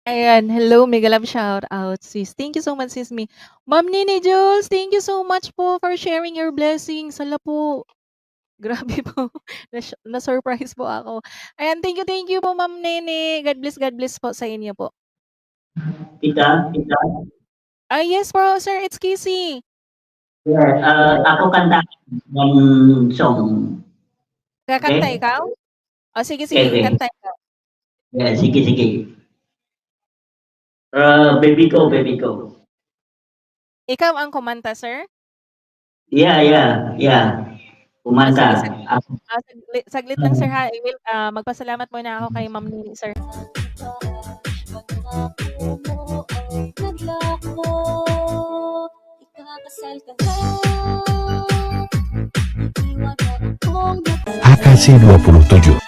Ayan, hello, mega love shout out sis. Thank you so much sis me. Ma'am Nene Jules, thank you so much po for sharing your blessings. Hala po, grabe po. Na-surprise po ako. Ayan, thank you po Ma'am Nene. God bless po sa inyo po. Tita? Yes po sir, it's Kissy. Yeah, ako kanta ng song. Kakanta Okay? ikaw? O sige, Okay. kanta ikaw. Yeah, sige. Baby ko. Ikaw ang kumanta, sir? Yeah. Kumanta. Sige, Ako. saglit lang sir ha. Magpasalamat muna ako kay Ma'am Nini, sir. HKC 27